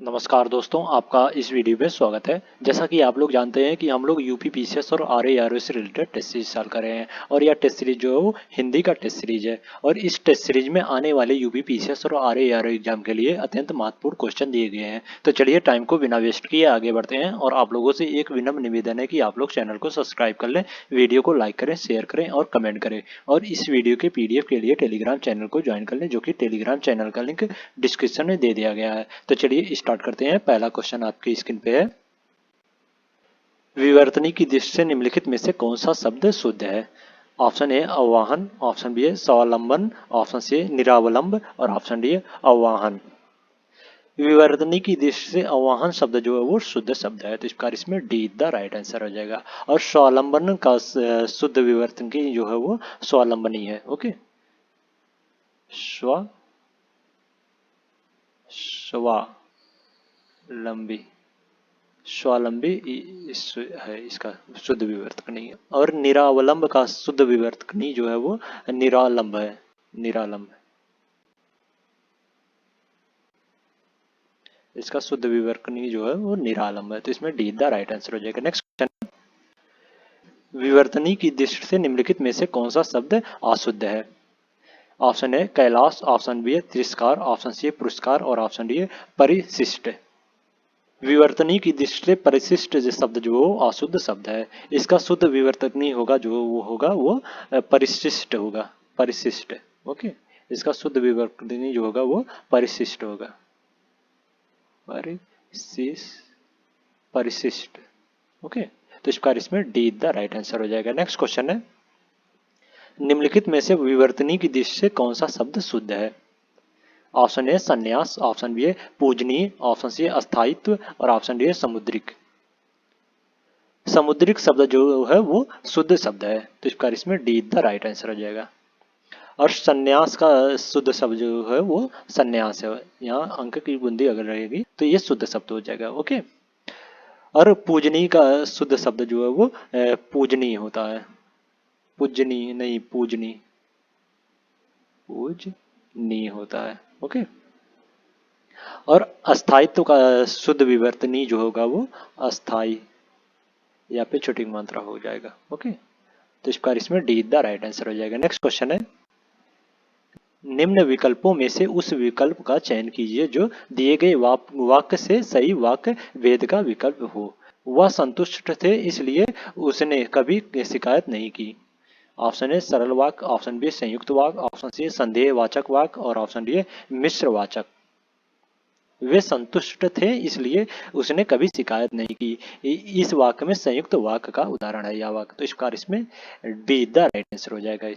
नमस्कार दोस्तों, आपका इस वीडियो में स्वागत है। जैसा कि आप लोग जानते हैं कि हम लोग यूपी पीसीएस और आरए से रिलेटेड टेस्ट सीरीज चाल कर रहे हैं और यह टेस्ट सीरीज जो है वो हिंदी का टेस्ट सीरीज है और इस टेस्ट सीरीज में आने वाले यूपी पीसीएस और आरए एग्जाम के लिए अत्यंत महत्वपूर्ण क्वेश्चन दिए गए हैं। तो चलिए टाइम को बिना वेस्ट किए आगे बढ़ते हैं और आप लोगों से एक विनम्र निवेदन है कि आप लोग चैनल को सब्सक्राइब कर लें, वीडियो को लाइक करें, शेयर करें और कमेंट करें और इस वीडियो के पीडीएफ के लिए टेलीग्राम चैनल को ज्वाइन कर लें, जो कि टेलीग्राम चैनल का लिंक डिस्क्रिप्शन में दे दिया गया है। तो चलिए स्टार्ट करते हैं। पहला क्वेश्चन आपकी स्क्रीन पे है। विवर्तनी की दृष्टि से निम्नलिखित में से कौन सा शब्द शुद्ध है? ऑप्शन ए आवाहन, ऑप्शन बी है स्वावलंबन, ऑप्शन सी निरावलंब और ऑप्शन डी है आवाहन। विवर्तनी की दृष्टि से आवाहन शब्द जो है वो शुद्ध शब्द है, तो इसका इसमें डी द राइट आंसर हो जाएगा। और स्वावलंबन का शुद्ध विवर्तन की जो है वो स्वावलंबनी है। ओके, स्व स्वावलंबी, स्वावलंबी है इसका शुद्ध विवर्तकनी है। और निरावलंब का शुद्ध विवर्तकनी जो है वो निरालंब है। निरालंब, इसका शुद्ध विवर्तकनी जो है वो निरालंब है, तो इसमें डी द राइट आंसर हो जाएगा। नेक्स्ट क्वेश्चन, विवर्तनी की दृष्टि से निम्नलिखित में से कौन सा शब्द अशुद्ध है? Option A Kailash, option B है तिरस्कार, ऑप्शन सी है पुरस्कार और ऑप्शन डी है परिशिष्ट। विवर्तनी की दृष्टि से परिशिष्ट जो शब्द जो अशुद्ध शब्द है, इसका शुद्ध विवर्तनी होगा जो वो होगा वो परिशिष्ट होगा। परिशिष्ट, ओके, इसका शुद्ध विवर्तनी जो होगा वो परिशिष्ट होगा। परिशिष्ट, परिशिष्ट, ओके, तो इसका इसमें डी द राइट आंसर हो जाएगा। नेक्स्ट क्वेश्चन है, निम्नलिखित में से विवर्तनी की दृष्टि से कौन सा शब्द शुद्ध है? ऑप्शन ए संन्यास, ऑप्शन बी है पूजनीय, ऑप्शन सी है अस्थायित्व और ऑप्शन डी है समुद्रिक। समुद्रिक शब्द जो है वो शुद्ध शब्द है, तो इसका इसमें डी द राइट आंसर हो जाएगा। और संन्यास का शुद्ध शब्द जो है वो संन्यास है, यहाँ अंक की बूंदी अगर रहेगी तो ये शुद्ध शब्द हो जाएगा। ओके, और पूजनीय का शुद्ध शब्द जो है वो पूजनीय होता है। पूजनीय नहीं, पूजनीय, पूजनीय होता है। ओके, और अस्थायित्व का शुद्ध विवर्तनीय जो होगा वो अस्थाई या पे छोटी मात्रा हो जाएगा। ओके, तो इसका इसमें डी द राइट आंसर हो जाएगा। नेक्स्ट क्वेश्चन है, निम्न विकल्पों में से उस विकल्प का चयन कीजिए जो दिए गए वाक्य से सही वाक्य भेद का विकल्प हो। वह संतुष्ट थे इसलिए उसने कभी शिकायत नहीं की। ऑप्शन ए सरल वाक्य, ऑप्शन बी संयुक्त वाक्य, ऑप्शन सी संदेहवाचक वाक्य और ऑप्शन डी मिश्र वाचक। वे संतुष्ट थे इसलिए उसने कभी शिकायत नहीं की, इस वाक्य में संयुक्त वाक्य का उदाहरण है यह वाक्य, तो इसका इसमें डी द राइट आंसर हो जाएगा।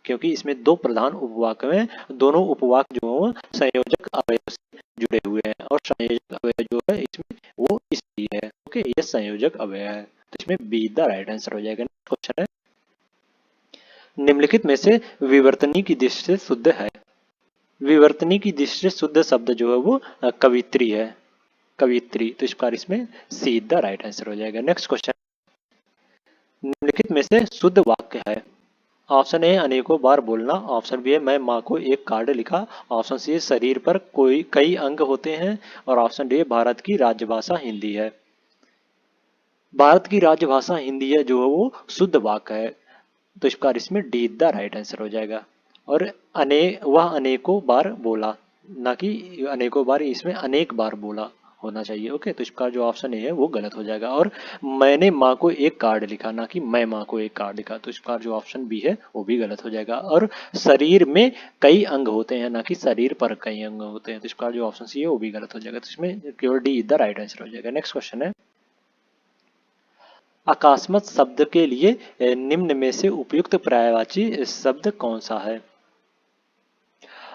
क्योंकि इसमें दो प्रधान उपवाक्य में दोनों उपवाक्य जो है संयोजक अवयव से जुड़े हुए हैं और संयोजक अवयव जो है इसमें वो इसलिए है। ओके, ये संयोजक अवयव है, तो इसमें बी द राइट आंसर हो जाएगा। क्वेश्चन है, निम्नलिखित में से विवर्तनी की दृष्टि से शुद्ध है? विवर्तनी की दृष्टि से शुद्ध शब्द जो है वो कवित्री है। कवित्री, तो इसका इसमें सी द राइट आंसर हो जाएगा। नेक्स्ट क्वेश्चन, निम्नलिखित में से शुद्ध वाक्य है? ऑप्शन ए अनेकों बार बोलना, ऑप्शन बी है मैं माँ को एक कार्ड लिखा, ऑप्शन सी है शरीर पर कोई कई अंग होते हैं और ऑप्शन डी भारत की राजभाषा हिंदी है। भारत की राजभाषा हिंदी है जो है वो शुद्ध वाक्य है, तो इसका इसमें डी द राइट आंसर हो जाएगा। और वह अनेकों बार बोला, ना कि अनेकों बार, इसमें अनेक बार बोला होना चाहिए। ओके, तो इसका जो ऑप्शन है वो गलत हो जाएगा। और मैंने माँ को एक कार्ड लिखा, ना कि मैं माँ को एक कार्ड लिखा, तो इसका जो ऑप्शन बी है वो भी गलत हो जाएगा। और शरीर में कई अंग होते हैं, ना कि शरीर पर कई अंग होते हैं, तो इसका जो ऑप्शन सी है वो भी गलत हो जाएगा, तो इसमें केवल डी द राइट आंसर हो जाएगा। नेक्स्ट क्वेश्चन है, अकस्मात शब्द के लिए निम्न में से उपयुक्त पर्यायवाची शब्द कौन सा है?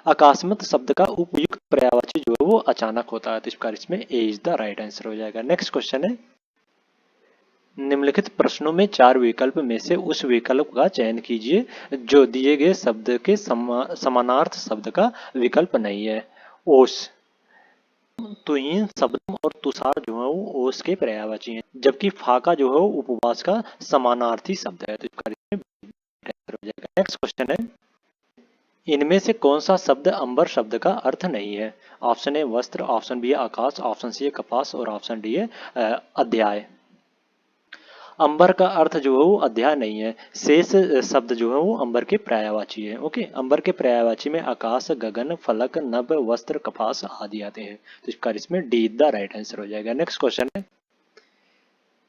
अकस्मात शब्द का उपयुक्त पर्यायवाची जो है वो अचानक होता है, तो इसका इसमें ए इज द राइट आंसर हो जाएगा। नेक्स्ट क्वेश्चन है, निम्नलिखित प्रश्नों में चार विकल्प में से उस विकल्प का चयन कीजिए जो दिए गए शब्द के समानार्थ शब्द का विकल्प नहीं है। ओस, तुहीन, शबनम और तुषार जो है वो ओस के पर्यायवाची हैं, जबकि फाका जो है वो उपवास का समानार्थी शब्द है, तो इसका इसमें आंसर हो जाएगा। नेक्स्ट क्वेश्चन है, इनमें से कौन सा शब्द अंबर शब्द का अर्थ नहीं है? ऑप्शन ए वस्त्र, ऑप्शन बी है आकाश, ऑप्शन सी है कपास और ऑप्शन डी है अध्याय। अंबर का अर्थ जो है वो अध्याय नहीं है। शेष शब्द जो है वो अंबर के पर्यायवाची है। ओके, अंबर के पर्यायवाची में आकाश, गगन, फलक, नभ, वस्त्र, कपास आदि आते हैं। तो इसका इसमें डी द राइट आंसर हो जाएगा। नेक्स्ट क्वेश्चन है,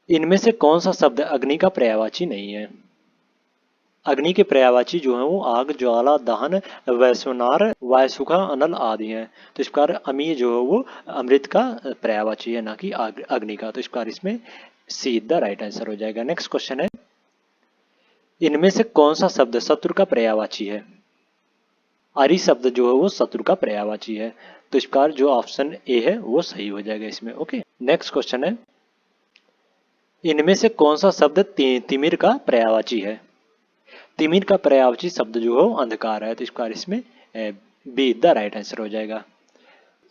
इनमें से कौन सा शब्द अग्नि का पर्यायवाची नहीं है? अग्नि के पर्यायवाची जो है वो आग, ज्वाला, दहन, वैश्वनार, वायसुखा, अनल आदि हैं। तो इस प्रकार अमीय जो है वो अमृत का पर्यायवाची है, ना कि अग्नि का। तो इस प्रकार इसमें सी द राइट आंसर हो जाएगा। नेक्स्ट क्वेश्चन है, इनमें से कौन सा शब्द शत्रु का पर्यायवाची है? अरि शब्द जो है वो शत्रु का पर्यायवाची है। तो इस प्रकार जो ऑप्शन ए है वो सही हो जाएगा इसमें। ओके, नेक्स्ट क्वेश्चन है, इनमें से कौन सा शब्द तिमिर का पर्यायवाची है? तिमिर का पर्यायवाची शब्द जो है अंधकार है। तो इस प्रकार इसमें बी द राइट आंसर हो जाएगा।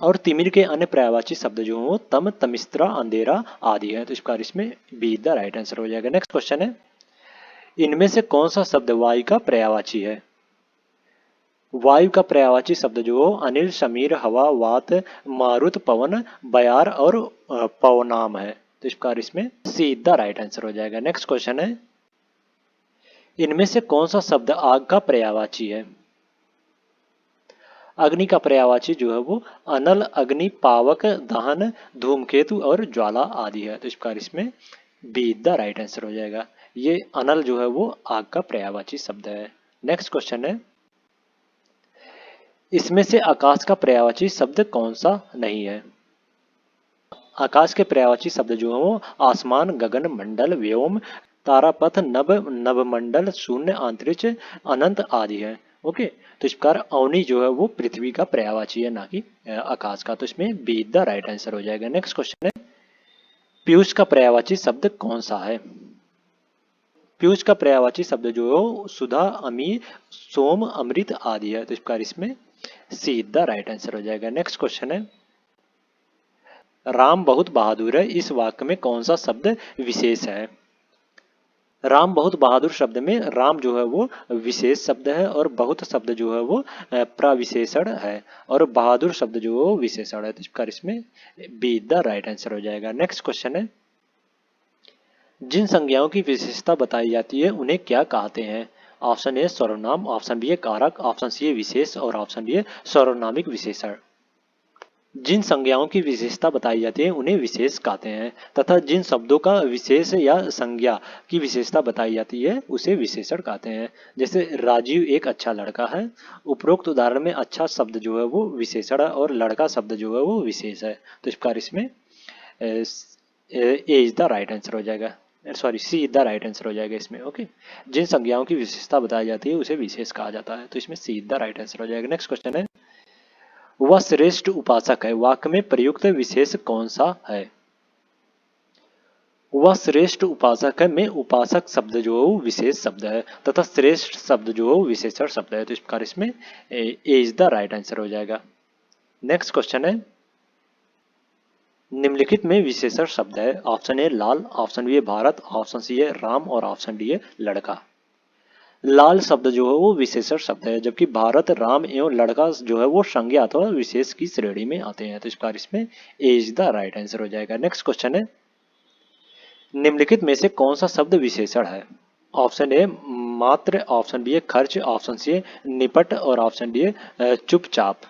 और तिमिर के अन्य पर्यायवाची शब्द जो हो तम, तमिस्त्रा, अंधेरा आदि है। तो इस प्रकार इसमें बी द राइट आंसर हो जाएगा। नेक्स्ट क्वेश्चन है, इनमें से कौन सा शब्द वायु का पर्यायवाची है? वायु का पर्यायवाची शब्द जो हो अनिल, समीर, हवा, वात, मारुत, पवन, बयार और पवनाम है। तो इस प्रकार इसमें सी द राइट आंसर हो जाएगा। नेक्स्ट क्वेश्चन है, इनमें से कौन सा शब्द आग का पर्यायवाची है? अग्नि का पर्यायवाची जो है वो अनल, अग्नि, पावक, दहन, धूमकेतु और ज्वाला आदि है। तो इस प्रकार इसमें बी द राइट आंसर हो जाएगा। ये अनल जो है वो आग का पर्यायवाची शब्द है। नेक्स्ट क्वेश्चन है, इसमें से आकाश का पर्यायवाची शब्द कौन सा नहीं है? आकाश के पर्यायवाची शब्द जो है वो आसमान, गगन, मंडल, व्योम, तारापथ, नभ, नभमंडल, शून्य, अंतरिक्ष, अनंत आदि है। ओके, तो इस प्रकार अवनी जो है वो पृथ्वी का पर्यायवाची है, ना कि आकाश का। तो इसमें बी द राइट आंसर हो जाएगा। नेक्स्ट क्वेश्चन है, पीयूष का पर्यायवाची शब्द कौन सा है? पीयूष का पर्यायवाची शब्द जो है सुधा, अमी, सोम, अमृत आदि है। तो इस प्रकार इसमें सी द राइट आंसर हो जाएगा। नेक्स्ट क्वेश्चन है, राम बहुत बहादुर है, इस वाक्य में कौन सा शब्द विशेष है? राम बहुत बहादुर शब्द में राम जो है वो विशेष शब्द है और बहुत शब्द जो है वो प्रविशेषण है और बहादुर शब्द जो है वो विशेषण है। तो इस प्रकार इसमें बी द राइट आंसर हो जाएगा। नेक्स्ट क्वेश्चन है, जिन संज्ञाओं की विशेषता बताई जाती है उन्हें क्या कहते हैं? ऑप्शन ए सर्वनाम, ऑप्शन बी है कारक, ऑप्शन सी है विशेष और ऑप्शन डी है सर्वनामिक विशेषण। जिन संज्ञाओं की विशेषता बताई जाती है उन्हें विशेष कहते हैं तथा जिन शब्दों का विशेष या संज्ञा की विशेषता बताई जाती है उसे विशेषण कहते हैं। जैसे राजीव एक अच्छा लड़का है। उपरोक्त उदाहरण में अच्छा शब्द जो है वो विशेषण है और लड़का शब्द जो है वो विशेष है। तो इस प्रकार इसमें ए इज द राइट आंसर हो जाएगा। Sorry, see the right answer हो जाएगा इसमें। ओके, जिन संज्ञाओं की विशेषता बताई जाती है उसे विशेष कहा जाता है। तो इसमें सी द राइट आंसर हो जाएगा। नेक्स्ट क्वेश्चन है, वह श्रेष्ठ उपासक है, वाक्य में प्रयुक्त विशेष कौन सा है? वह श्रेष्ठ उपासक है में उपासक शब्द जो है वो विशेष शब्द है तथा श्रेष्ठ शब्द जो है वो विशेषण शब्द है। तो इस प्रकार इसमें ए इज द राइट आंसर हो जाएगा। नेक्स्ट क्वेश्चन है, निम्नलिखित में विशेषण शब्द है। ऑप्शन ए लाल, ऑप्शन बी है भारत, ऑप्शन सी है राम और ऑप्शन डी है लड़का। लाल शब्द जो है वो विशेषण शब्द है जबकि भारत, राम एवं लड़का जो है वो संज्ञा अथवा विशेष की श्रेणी में आते हैं। तो इस प्रकार इसमें ए इज द राइट आंसर हो जाएगा। नेक्स्ट क्वेश्चन है, निम्नलिखित में से कौन सा शब्द विशेषण है? ऑप्शन ए मात्र, ऑप्शन बी है खर्च, ऑप्शन सी है निपट और ऑप्शन डी है चुपचाप।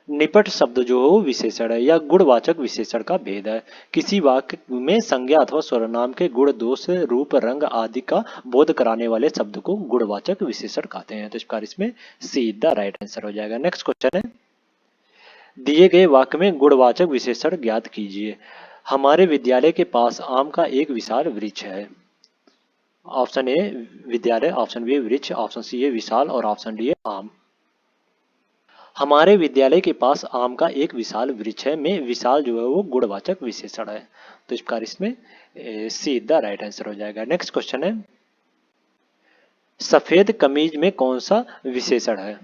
निपट शब्द जो है वो विशेषण है या गुणवाचक विशेषण का भेद है। किसी वाक्य में संज्ञा अथवा सर्वनाम के गुण, दोष, रूप, रंग आदि का बोध कराने वाले शब्द को गुणवाचक विशेषण कहते हैं। तो इस प्रकार इसमें सी द राइट आंसर हो जाएगा। नेक्स्ट क्वेश्चन है, दिए गए वाक्य में गुणवाचक विशेषण ज्ञात कीजिए। हमारे विद्यालय के पास आम का एक विशाल वृक्ष है। ऑप्शन ए विद्यालय, ऑप्शन बी वृक्ष, ऑप्शन सी है विशाल और ऑप्शन डी है आम। हमारे विद्यालय के पास आम का एक विशाल वृक्ष है में विशाल जो है वो गुणवाचक विशेषण है। तो इस प्रकार इसमें सी द राइट आंसर हो जाएगा। नेक्स्ट क्वेश्चन है, सफेद कमीज में कौन सा विशेषण है?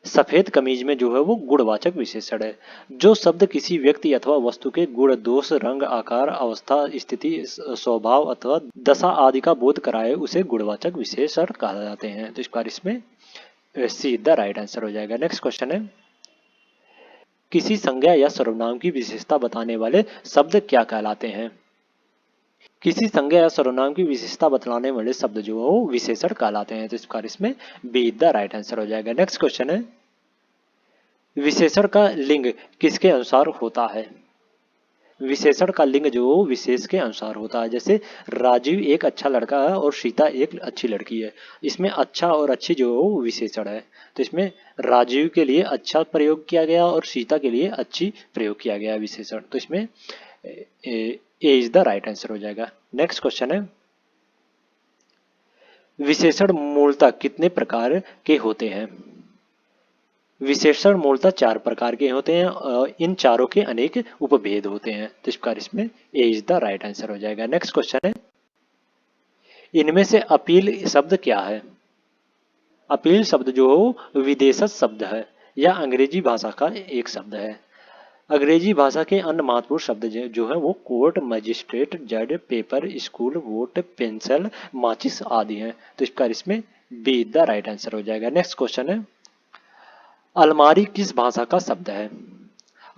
सफेद कमीज में जो है वो गुणवाचक विशेषण है। जो शब्द किसी व्यक्ति अथवा वस्तु के गुण, दोष, रंग, आकार, अवस्था, स्थिति, स्वभाव अथवा दशा आदि का बोध कराए उसे गुणवाचक विशेषण कहा जाते हैं। तो इस प्रकार इसमें सी द राइट आंसर हो जाएगा। नेक्स्ट क्वेश्चन है, किसी संज्ञा या सर्वनाम की विशेषता बताने वाले शब्द क्या कहलाते हैं? किसी संज्ञा या सर्वनाम की विशेषता बतलाने वाले शब्द जो है वो विशेषण कहलाते हैं। तो इस कार्य इसमें बी द राइट आंसर हो जाएगा। नेक्स्ट क्वेश्चन है, विशेषण का लिंग किसके अनुसार होता है? विशेषण का लिंग जो विशेष के अनुसार होता है। जैसे राजीव एक अच्छा लड़का है और सीता एक अच्छी लड़की है। इसमें अच्छा और अच्छी जो है वो विशेषण है। तो इसमें राजीव के लिए अच्छा प्रयोग किया गया और सीता के लिए अच्छी प्रयोग किया गया विशेषण। तो इसमें ए इज द राइट आंसर हो जाएगा। नेक्स्ट क्वेश्चन है, विशेषण मूलतः कितने प्रकार के होते हैं? विशेषण मूलतः 4 प्रकार के होते हैं। इन चारों के अनेक उपभेद होते हैं। तो इस कार्य इसमें ए इज द राइट आंसर हो जाएगा। नेक्स्ट क्वेश्चन है, इनमें से अपील शब्द क्या है? अपील शब्द जो विदेशज शब्द है या अंग्रेजी भाषा का एक शब्द है। अंग्रेजी भाषा के अन्य महत्वपूर्ण शब्द जो है वो कोर्ट, मजिस्ट्रेट, जज, पेपर, स्कूल, वोट, पेंसिल, माचिस आदि हैं। तो इसका इसमें बी द राइट आंसर हो जाएगा। नेक्स्ट क्वेश्चन है, अलमारी किस भाषा का शब्द है?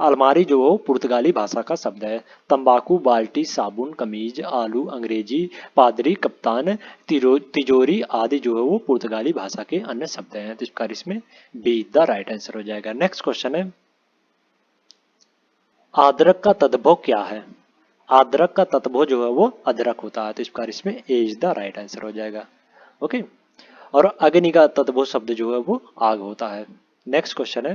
अलमारी जो पुर्तगाली भाषा का शब्द है। तंबाकू, बाल्टी, साबुन, कमीज, आलू अंग्रेजी, पादरी, कप्तान, तिजोरी आदि जो है वो पुर्तगाली भाषा के अन्य शब्द हैं। तो इसका इसमें बी द राइट आंसर हो जाएगा। नेक्स्ट क्वेश्चन है, आद्रक का तद्भव क्या है? आद्रक का तद्भव जो है वो अदरक होता है। तो इसका इसमें ए इज द राइट आंसर हो जाएगा। ओके। और अग्नि का तद्भव शब्द जो है वो आग होता है। नेक्स्ट क्वेश्चन है,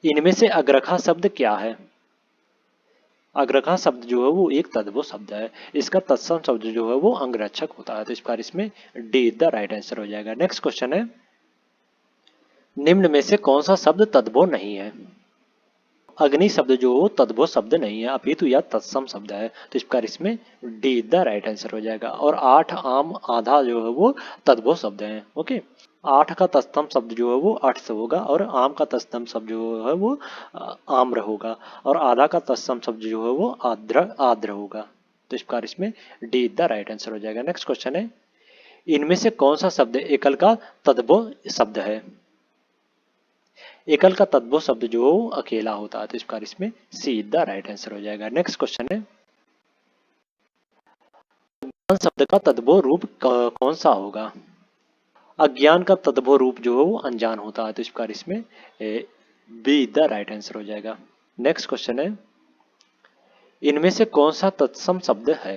इनमें से अग्रखा शब्द क्या है? अग्रखा शब्द जो है वो एक तद्भव शब्द है। इसका तत्सम शब्द जो है वो अंगरक्षक होता है। तो इस बार इसमें डी द राइट आंसर हो जाएगा। नेक्स्ट क्वेश्चन है, निम्न में से कौन सा शब्द तद्भव नहीं है? अग्नि शब्द जो तद्भव शब्द नहीं है अपितु यह तत्सम शब्द है। तो इस प्रकार इसमें डी द राइट आंसर हो जाएगा। और 8 आम आधा जो है वो तद्भव शब्द है। ओके। 8 का तत्सम शब्द जो है वो अर्थ होगा और आम का तत्सम शब्द जो है वो आम्र होगा और आधा का तत्सम शब्द जो है वो आद्र आद्र होगा। तो इस प्रकार इसमें डी द राइट आंसर हो जाएगा। नेक्स्ट क्वेश्चन है, इनमें से कौन सा शब्द एकल का तद्भव शब्द है? एकल का तद्भव शब्द जो अकेला होता है। तो इस प्रकार इसमें सी द राइट आंसर हो जाएगा। नेक्स्ट क्वेश्चन है, अज्ञान शब्द का तद्भव रूप कौन सा होगा? अज्ञान का तद्भव रूप जो है वो अनजान होता है। तो इस प्रकार इसमें बी द राइट आंसर हो जाएगा। नेक्स्ट क्वेश्चन है, इनमें से कौन सा तत्सम शब्द है?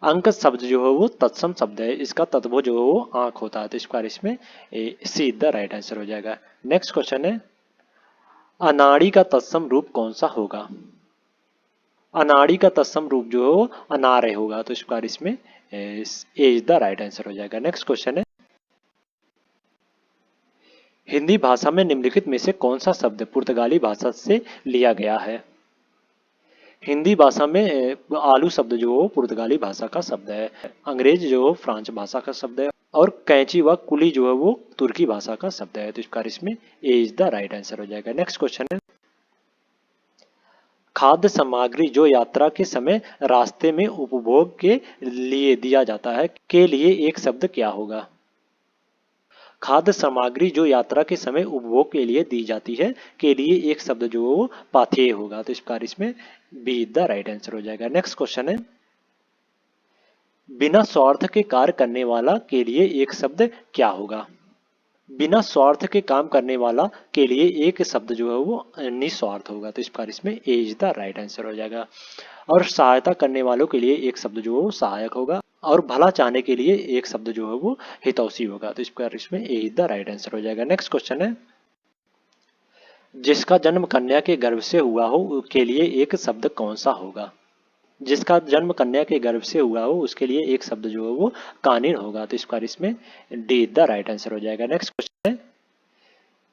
अंक शब्द जो है वो तत्सम शब्द है। इसका तद्भव जो है वो आंख होता है। तो इस प्रकार इसमें सी द राइट आंसर हो जाएगा। नेक्स्ट क्वेश्चन है, अनाड़ी का तत्सम रूप कौन सा होगा? अनाड़ी का तत्सम रूप जो है वो अनार्य होगा। तो इस प्रकार इसमें ए इज द राइट आंसर हो जाएगा। नेक्स्ट क्वेश्चन है, हिंदी भाषा में निम्नलिखित में से कौन सा शब्द पुर्तगाली भाषा से लिया गया है? हिंदी भाषा में आलू शब्द जो हो पुर्तगाली भाषा का शब्द है। अंग्रेज जो हो फ्रांस भाषा का शब्द है और कैंची व कुली जो है वो तुर्की भाषा का शब्द है। तो इस प्रकार इसमें ए इज द राइट आंसर हो जाएगा। नेक्स्ट क्वेश्चन है, खाद्य सामग्री जो यात्रा के समय रास्ते में उपभोग के लिए दिया जाता है के लिए एक शब्द क्या होगा? खाद्य सामग्री जो यात्रा के समय उपभोग के लिए दी जाती है के लिए एक शब्द जो पाथेय होगा। तो इस प्रकार इसमें बी द राइट आंसर हो जाएगा। नेक्स्ट क्वेश्चन है, बिना स्वार्थ के कार्य करने वाला के लिए एक शब्द क्या होगा? बिना स्वार्थ के काम करने वाला के लिए एक शब्द जो है वो निस्वार्थ होगा। तो इस प्रकार इसमें ए इज द राइट आंसर हो जाएगा। और सहायता करने वालों के लिए एक शब्द जो है वो सहायक होगा और भला चाहने के लिए एक शब्द जो है वो हितौषी होगा। तो इस प्रकार इसमें ए इज द राइट आंसर हो जाएगा। नेक्स्ट क्वेश्चन है, जिसका जन्म कन्या के गर्भ से हुआ हो के लिए एक शब्द कौन सा होगा? जिसका जन्म कन्या के गर्भ से हुआ हो उसके लिए एक शब्द जो है वो कानिन होगा। तो इस प्रकार इसमें डी द राइट आंसर हो जाएगा। नेक्स्ट क्वेश्चन है,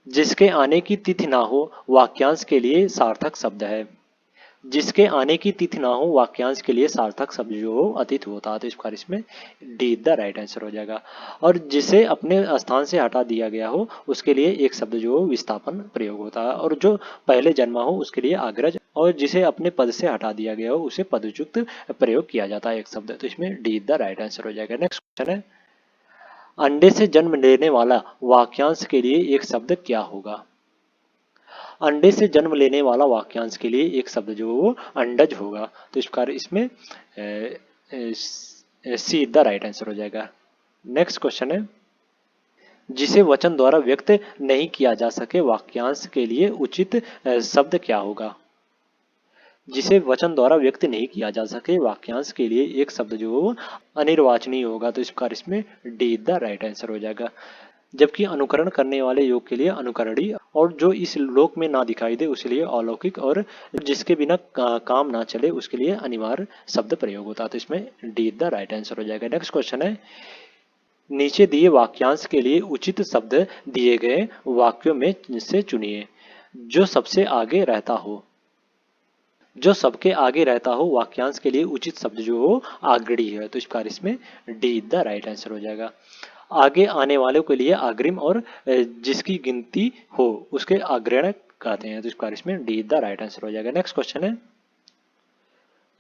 जिसके आने की तिथि ना हो वाक्यांश के लिए सार्थक शब्द है। जिसके आने की तिथि ना हो वाक्यांश के लिए सार्थक शब्द जो हो अतिथि होता है। तो इस प्रकार इसमें डी द राइट आंसर हो जाएगा। और जिसे अपने स्थान से हटा दिया गया हो उसके लिए एक शब्द जो हो विस्थापन प्रयोग होता है। और जो पहले जन्मा हो उसके लिए अग्रज और जिसे अपने पद से हटा दिया गया हो उसे पदयुक्त प्रयोग किया जाता है एक शब्द। तो इसमें डी द राइट आंसर हो जाएगा। नेक्स्ट क्वेश्चन है, अंडे से जन्म लेने वाला वाक्यांश के लिए एक शब्द क्या होगा? अंडे से जन्म लेने वाला वाक्यांश के लिए एक शब्द जो वो अंडज होगा। तो इस प्रकार इसमें सी द राइट आंसर हो जाएगा। नेक्स्ट क्वेश्चन है, जिसे वचन द्वारा व्यक्त नहीं किया जा सके वाक्यांश के लिए उचित शब्द क्या होगा? जिसे वचन द्वारा व्यक्त नहीं किया जा सके वाक्यांश के लिए एक शब्द जो वो अनिर्वाचनीय होगा। तो इस प्रकार इसमें डी द राइट आंसर हो जाएगा। जबकि अनुकरण करने वाले योग के लिए अनुकरणीय, और जो इस लोक में ना दिखाई दे उसके लिए अलौकिक, और जिसके बिना काम ना चले उसके लिए अनिवार्य शब्द प्रयोग होता है। तो इसमें डी द राइट आंसर हो जाएगा। नेक्स्ट क्वेश्चन है, नीचे दिए वाक्यांश के लिए उचित शब्द दिए गए वाक्यों में से चुनिए। जो सबसे आगे रहता हो। जो सबके आगे रहता हो वाक्यांश के लिए उचित शब्द जो हो आगड़ी है। तो इस प्रकार इसमें डी द राइट आंसर हो जाएगा। आगे आने वालों के लिए अग्रिम, और जिसकी गिनती हो उसके अग्रणी कहते हैं। तो इस प्रकार इसमें डी द राइट आंसर हो जाएगा। नेक्स्ट क्वेश्चन है,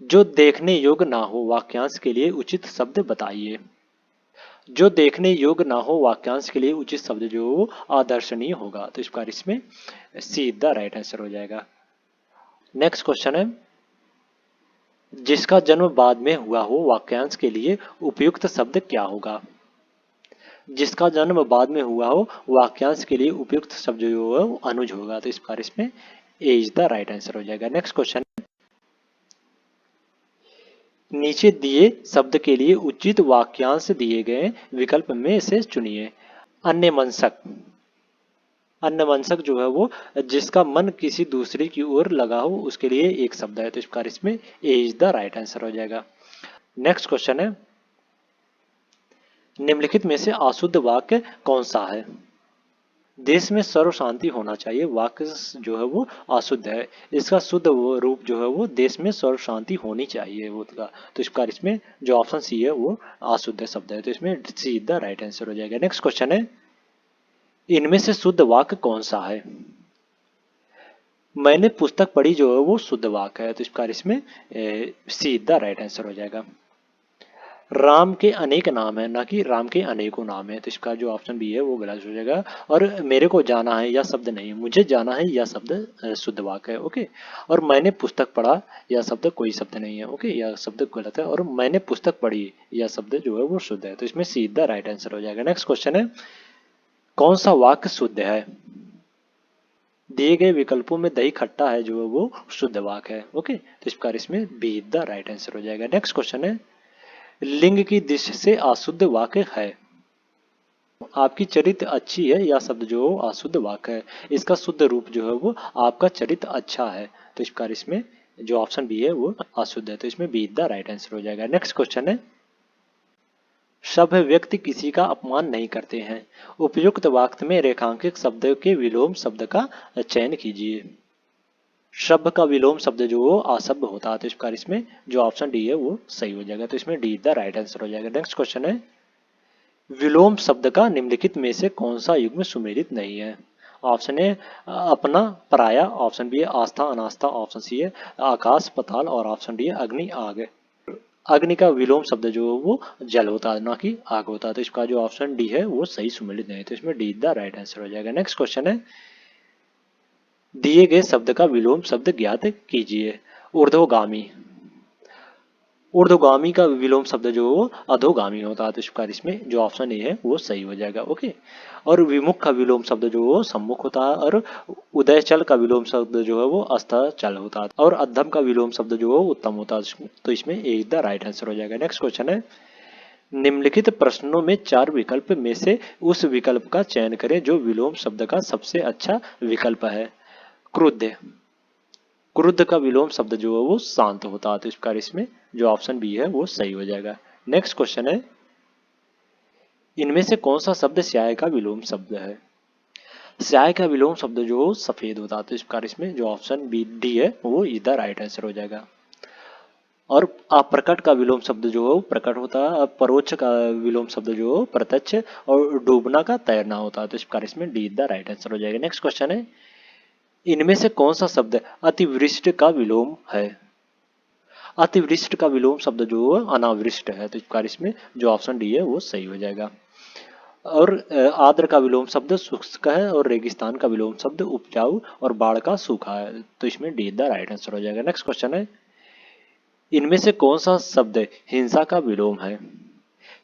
जो देखने योग्य ना हो वाक्यांश के लिए उचित शब्द बताइए। जो देखने योग्य ना हो वाक्यांश के लिए उचित शब्द जो हो आदर्शनीय होगा। तो इस प्रकार इसमें सी द राइट आंसर हो जाएगा। नेक्स्ट क्वेश्चन है, जिसका जन्म बाद में हुआ हो वाक्यांश के लिए उपयुक्त शब्द क्या होगा? जिसका जन्म बाद में हुआ हो वाक्यांश के लिए उपयुक्त शब्द जो है वो अनुज होगा। तो इस प्रकार इसमें ए इज द राइट आंसर हो जाएगा। नेक्स्ट क्वेश्चन, नीचे दिए शब्द के लिए उचित वाक्यांश दिए गए विकल्प में से चुनिए। अन्यमनस्क। अन्यमनस्क जो है वो जिसका मन किसी दूसरे की ओर लगा हो उसके लिए एक शब्द है। तो इस प्रकार इसमें ए इज द राइट आंसर हो जाएगा। नेक्स्ट क्वेश्चन है, निम्नलिखित में से अशुद्ध वाक्य कौन सा है? देश में सर्व शांति होना चाहिए वाक्य जो है वो अशुद्ध है। इसका शुद्ध वो रूप जो है वो देश में सर्व शांति होनी चाहिए वो का। तो इस प्रकार इसमें जो ऑप्शन सी है वो अशुद्ध शब्द है। तो इसमें सी द राइट आंसर हो जाएगा। नेक्स्ट क्वेश्चन है, इनमें से शुद्ध वाक्य कौन सा है? मैंने पुस्तक पढ़ी जो है वो शुद्ध वाक्य है। तो इस प्रकार इसमें सी द राइट आंसर हो जाएगा। राम के अनेक नाम है, ना कि राम के अनेकों नाम है। तो इसका जो ऑप्शन बी है वो गलत हो जाएगा। और मेरे को जाना है यह शब्द नहीं, मुझे जाना है यह शब्द शुद्ध वाक्य है। ओके। और मैंने पुस्तक पढ़ा यह शब्द कोई शब्द नहीं है। ओके, यह शब्द गलत है। और मैंने पुस्तक पढ़ी यह शब्द जो है वो शुद्ध है। तो इसमें सीधा राइट आंसर हो जाएगा। नेक्स्ट क्वेश्चन है, कौन सा वाक्य शुद्ध है? दिए गए विकल्पों में दही खट्टा है जो है वो शुद्ध वाक्य है। ओके, तो इस प्रकार इसमें बी द राइट आंसर हो जाएगा। नेक्स्ट क्वेश्चन है, लिंग की दृष्टि से अशुद्ध वाक्य है। आपकी चरित्र अच्छी है यह शब्द जो अशुद्ध वाक्य है। इसका शुद्ध रूप जो है वो आपका चरित्र अच्छा है। तो इस प्रकार इसमें जो ऑप्शन बी है वो अशुद्ध है। तो इसमें बी द राइट आंसर हो जाएगा। नेक्स्ट क्वेश्चन है, सभ्य व्यक्ति किसी का अपमान नहीं करते हैं। उपयुक्त वाक्य में रेखांकित शब्द के विलोम शब्द का चयन कीजिए। सभ्य का विलोम शब्द जो वो असभ्य होता है। तो इस प्रकार इसमें जो ऑप्शन डी है वो सही हो जाएगा। तो इसमें डी द राइट आंसर हो जाएगा। नेक्स्ट क्वेश्चन है, विलोम शब्द का निम्नलिखित में से कौन सा युग्म सुमेलित नहीं है? ऑप्शन ए अपना पराया, ऑप्शन बी है आस्था अनास्था, ऑप्शन सी है आकाश पताल, और ऑप्शन डी है अग्नि आग। अग्नि का विलोम शब्द जो है वो जल होता है, ना कि आग होता है। तो इसका जो ऑप्शन डी है वो सही सुमेलित नहीं है। तो इसमें डी द राइट आंसर हो जाएगा। नेक्स्ट क्वेश्चन है, दिए गए शब्द का विलोम शब्द ज्ञात कीजिए। ऊर्ध्वगामी। ऊर्ध्वगामी का विलोम शब्द जो अधोगामी होता है। तो इस प्रकार इसमें जो ऑप्शन ए है वो सही हो जाएगा। ओके। और विमुख का विलोम शब्द जो सम्मुख होता है। और उदयचल का विलोम शब्द जो है वो अस्ताचल होता है। और अधम का विलोम शब्द जो उत्तम होता है। तो इसमें ए द राइट आंसर हो जाएगा। नेक्स्ट क्वेश्चन है, निम्नलिखित प्रश्नों में 4 विकल्प में से उस विकल्प का चयन करें जो विलोम शब्द का सबसे अच्छा विकल्प है। क्रुद्ध। क्रुद्ध का विलोम शब्द जो है वो शांत होता है। तो इस प्रकार इसमें जो ऑप्शन बी है वो सही हो जाएगा। नेक्स्ट क्वेश्चन है, इनमें से कौन सा शब्द स्याह का विलोम शब्द है? स्याह का विलोम शब्द जो सफेद होता है। तो इस प्रकार इसमें जो ऑप्शन बी डी है वो इधर राइट आंसर हो जाएगा। और अप्रकट का विलोम शब्द जो प्रकट होता है। परोक्ष का विलोम शब्द जो प्रत्यक्ष, और डूबना का तैरना होता है। तो इस प्रकार इसमें डी द राइट आंसर हो जाएगा। नेक्स्ट क्वेश्चन है, इनमें से कौन सा शब्द अतिवृष्टि का विलोम है? अतिवृष्टि का विलोम शब्द जो अनावृष्ट है। तो इस प्रकार इसमें जो ऑप्शन डी है वो सही हो जाएगा। और आर्द्र का विलोम शब्द शुष्क है और रेगिस्तान का विलोम शब्द उपजाऊ और बाढ़ का सूखा है। तो इसमें डी द राइट आंसर हो जाएगा। नेक्स्ट क्वेश्चन है, इनमें से कौन सा शब्द हिंसा का विलोम है?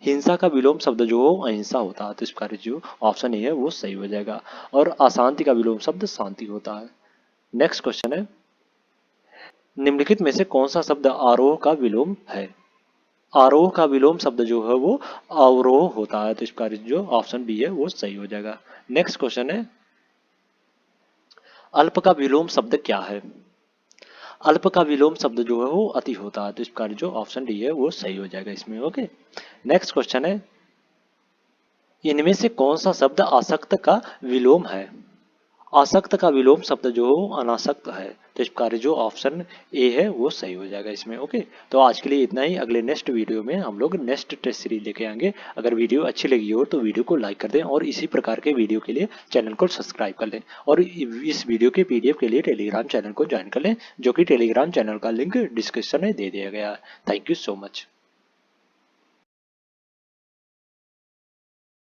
हिंसा का विलोम शब्द जो हो अहिंसा होता है, तो इसका जो ऑप्शन ए है वो सही हो जाएगा। और अशांति का विलोम शब्द शांति होता है। नेक्स्ट क्वेश्चन है, निम्नलिखित में से कौन सा शब्द आरोह का विलोम है? आरोह का विलोम शब्द जो है वो अवरोह होता है, तो इसका जो ऑप्शन बी है वो सही हो जाएगा। नेक्स्ट क्वेश्चन है, अल्प का विलोम शब्द क्या है? अल्प का विलोम शब्द जो है वो अति होता है, तो इसका जो ऑप्शन डी है वो सही हो जाएगा इसमें। ओके, नेक्स्ट क्वेश्चन है, इनमें से कौन सा शब्द आसक्त का विलोम है? आसक्त का विलोम शब्द जो अनासक्त है, तो इसका जो ऑप्शन ए है वो सही हो जाएगा इसमें। ओके, तो आज के लिए इतना ही। अगले नेक्स्ट वीडियो में हम लोग नेक्स्ट टेस्ट सीरीज लेके आएंगे। अगर वीडियो अच्छी लगी हो तो वीडियो को लाइक कर दें और इसी प्रकार के वीडियो के लिए चैनल को सब्सक्राइब कर लें और इस वीडियो के पीडीएफ के लिए टेलीग्राम चैनल को ज्वाइन कर लें, जो कि टेलीग्राम चैनल का लिंक डिस्क्रिप्शन में दे दिया गया है। Thank you so much.